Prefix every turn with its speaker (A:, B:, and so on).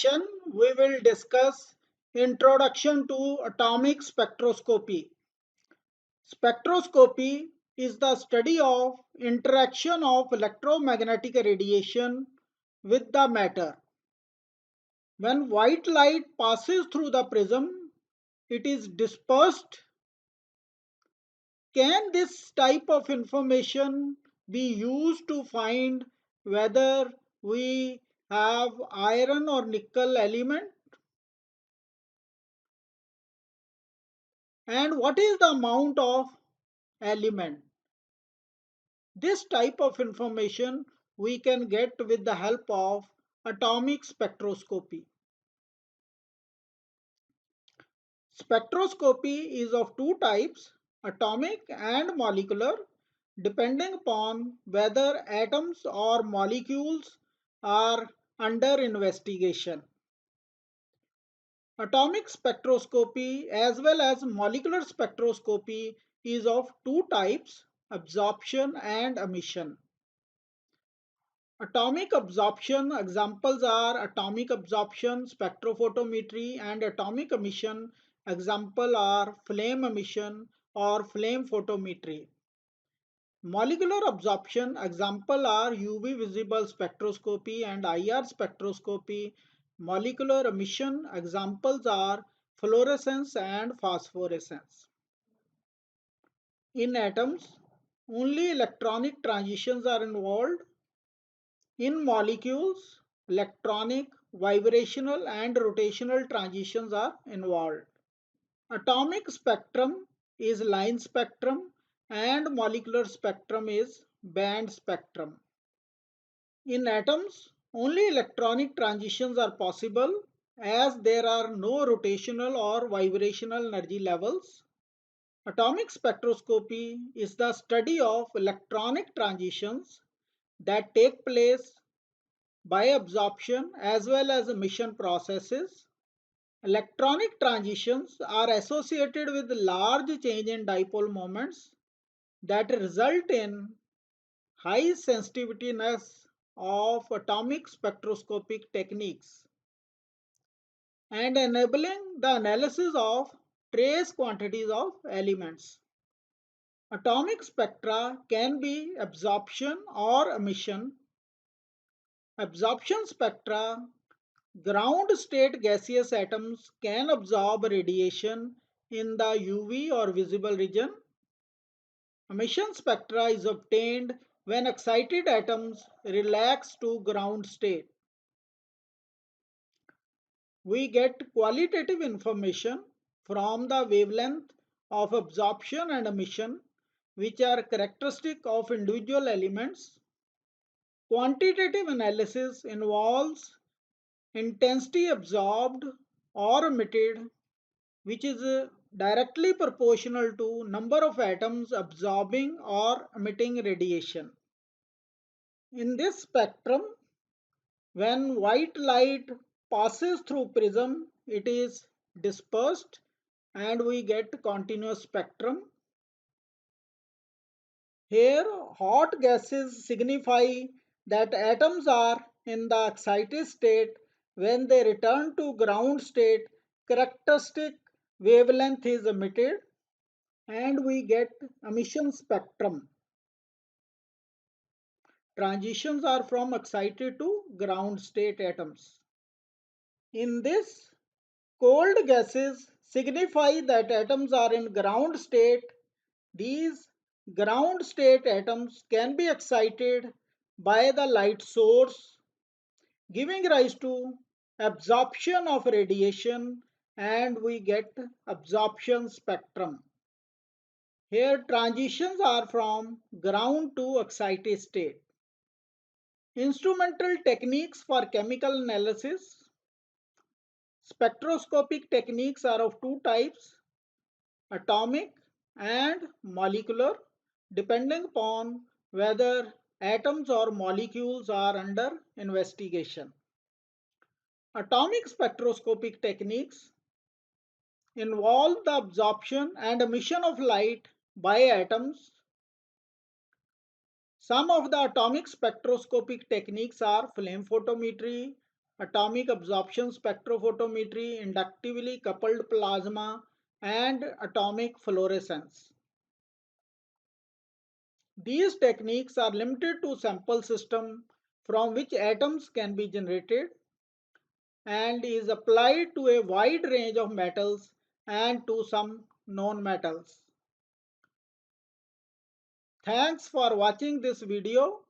A: session, we will discuss Introduction to Atomic Spectroscopy. Spectroscopy is the study of interaction of electromagnetic radiation with the matter. When white light passes through the prism, it is dispersed. Can this type of information be used to find whether we have iron or nickel element? And what is the amount of element? This type of information we can get with the help of atomic spectroscopy. Spectroscopy is of two types, atomic and molecular, depending upon whether atoms or molecules are under investigation. Atomic spectroscopy as well as molecular spectroscopy is of two types, absorption and emission. Atomic absorption examples are atomic absorption spectrophotometry, and atomic emission example are flame emission or flame photometry. Molecular absorption example are UV visible spectroscopy and IR spectroscopy. Molecular emission examples are fluorescence and phosphorescence. In atoms, only electronic transitions are involved. In molecules, electronic, vibrational, and rotational transitions are involved. Atomic spectrum is line spectrum and molecular spectrum is band spectrum. In atoms, only electronic transitions are possible as there are no rotational or vibrational energy levels. Atomic spectroscopy is the study of electronic transitions that take place by absorption as well as emission processes. Electronic transitions are associated with large change in dipole moments that result in high sensitiveness of atomic spectroscopic techniques and enabling the analysis of trace quantities of elements. Atomic spectra can be absorption or emission. Absorption spectra, ground state gaseous atoms can absorb radiation in the UV or visible region. Emission spectra is obtained when excited atoms relax to ground state. We get qualitative information from the wavelength of absorption and emission, which are characteristic of individual elements. Quantitative analysis involves intensity absorbed or emitted, which is directly proportional to number of atoms absorbing or emitting radiation. In this spectrum, when white light passes through prism, it is dispersed and we get continuous spectrum. Here, hot gases signify that atoms are in the excited state. When they return to ground state, characteristic wavelength is emitted and we get emission spectrum. Transitions are from excited to ground state atoms. In this, cold gases signify that atoms are in ground state. These ground state atoms can be excited by the light source, giving rise to absorption of radiation, and we get absorption spectrum. Here transitions are from ground to excited state. Instrumental techniques for chemical analysis. Spectroscopic techniques are of two types, atomic and molecular, depending upon whether atoms or molecules are under investigation. Atomic spectroscopic techniques involve the absorption and emission of light by atoms. Some of the atomic spectroscopic techniques are flame photometry, atomic absorption spectrophotometry, inductively coupled plasma, and atomic fluorescence. These techniques are limited to sample system from which atoms can be generated and is applied to a wide range of metals and to some non-metals. Thanks for watching this video.